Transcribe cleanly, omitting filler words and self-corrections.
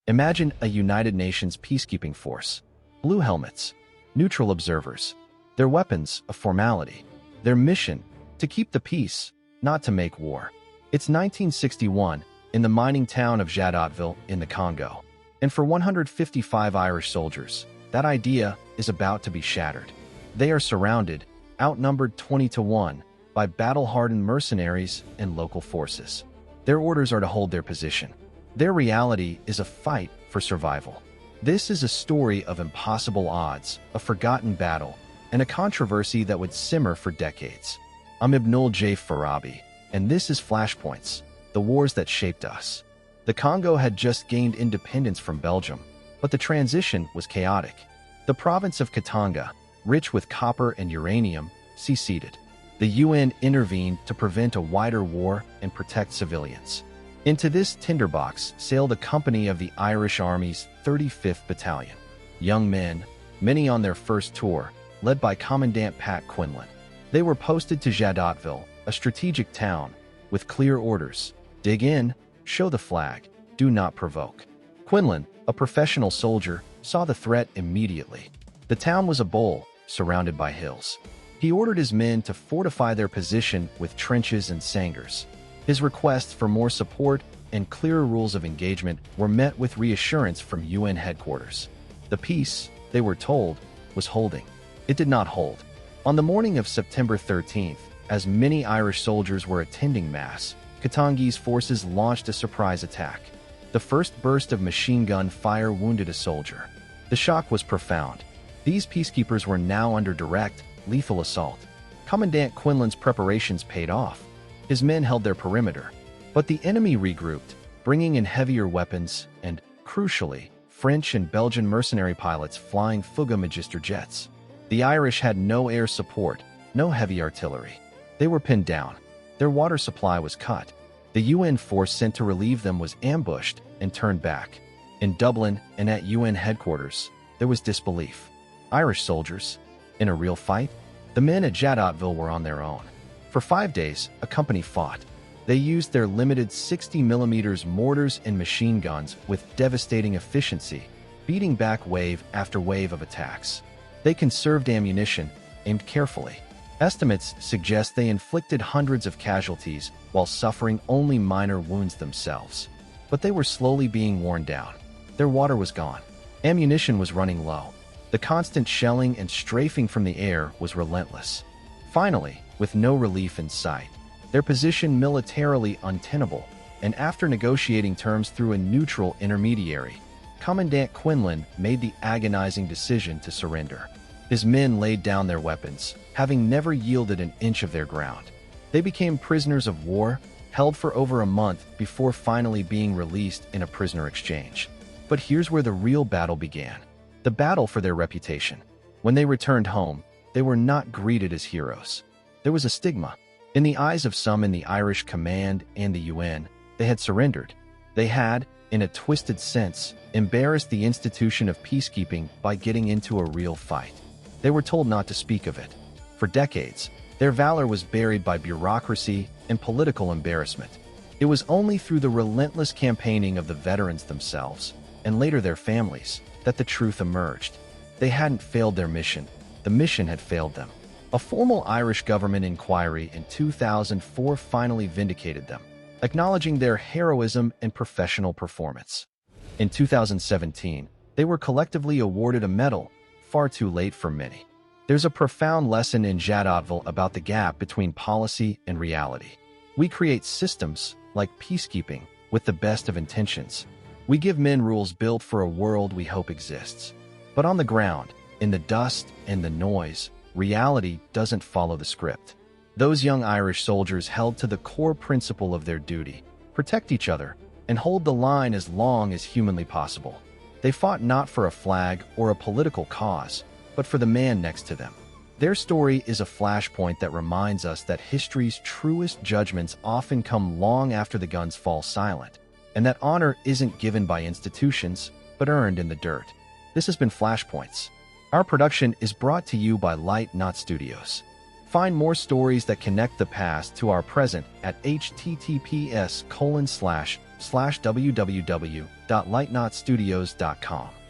Imagine a United Nations peacekeeping force. Blue helmets, neutral observers. Their weapons, a formality. Their mission, to keep the peace, not to make war. It's 1961, in the mining town of Jadotville in the Congo. And for 155 Irish soldiers, that idea is about to be shattered. They are surrounded, outnumbered 20-1, by battle-hardened mercenaries and local forces. Their orders are to hold their position. Their reality is a fight for survival. This is a story of impossible odds, a forgotten battle, and a controversy that would simmer for decades. I'm Ibnul J. Farabi, and this is Flashpoints, the wars that shaped us. The Congo had just gained independence from Belgium, but the transition was chaotic. The province of Katangan, rich with copper and uranium, seceded. The UN intervened to prevent a wider war and protect civilians. Into this tinderbox sailed a company of the Irish Army's 35th Battalion. Young men, many on their first tour, led by Commandant Pat Quinlan. They were posted to Jadotville, a strategic town, with clear orders: dig in, show the flag, do not provoke. Quinlan, a professional soldier, saw the threat immediately. The town was a bowl, surrounded by hills. He ordered his men to fortify their position with trenches and sangers. His requests for more support and clearer rules of engagement were met with reassurance from UN headquarters. The peace, they were told, was holding. It did not hold. On the morning of September 13th, as many Irish soldiers were attending Mass, Katangan's forces launched a surprise attack. The first burst of machine gun fire wounded a soldier. The shock was profound. These peacekeepers were now under direct, lethal assault. Commandant Quinlan's preparations paid off. His men held their perimeter. But the enemy regrouped, bringing in heavier weapons and, crucially, French and Belgian mercenary pilots flying Fuga Magister jets. The Irish had no air support, no heavy artillery. They were pinned down. Their water supply was cut. The UN force sent to relieve them was ambushed and turned back. In Dublin and at UN headquarters, there was disbelief. Irish soldiers? In a real fight? The men at Jadotville were on their own. For 5 days, a company fought. They used their limited 60mm mortars and machine guns with devastating efficiency, beating back wave after wave of attacks. They conserved ammunition, aimed carefully. Estimates suggest they inflicted hundreds of casualties while suffering only minor wounds themselves. But they were slowly being worn down. Their water was gone. Ammunition was running low. The constant shelling and strafing from the air was relentless. Finally, with no relief in sight, their position militarily untenable, and after negotiating terms through a neutral intermediary, Commandant Quinlan made the agonizing decision to surrender. His men laid down their weapons, having never yielded an inch of their ground. They became prisoners of war, held for over a month before finally being released in a prisoner exchange. But here's where the real battle began. The battle for their reputation. When they returned home, they were not greeted as heroes. There was a stigma. In the eyes of some in the Irish command and the UN, they had surrendered. They had, in a twisted sense, embarrassed the institution of peacekeeping by getting into a real fight. They were told not to speak of it. For decades, their valor was buried by bureaucracy and political embarrassment. It was only through the relentless campaigning of the veterans themselves, and later their families, that the truth emerged. They hadn't failed their mission. The mission had failed them. A formal Irish government inquiry in 2004 finally vindicated them, acknowledging their heroism and professional performance. In 2017, they were collectively awarded a medal, far too late for many. There's a profound lesson in Jadotville about the gap between policy and reality. We create systems, like peacekeeping, with the best of intentions. We give men rules built for a world we hope exists. But on the ground, in the dust and the noise, reality doesn't follow the script. Those young Irish soldiers held to the core principle of their duty: protect each other and hold the line as long as humanly possible. They fought not for a flag or a political cause, but for the man next to them. Their story is a flashpoint that reminds us that history's truest judgments often come long after the guns fall silent, and that honor isn't given by institutions, but earned in the dirt. This has been Flashpoints. Our production is brought to you by Light Not Studios. Find more stories that connect the past to our present at https:// www.lightnotstudios.com.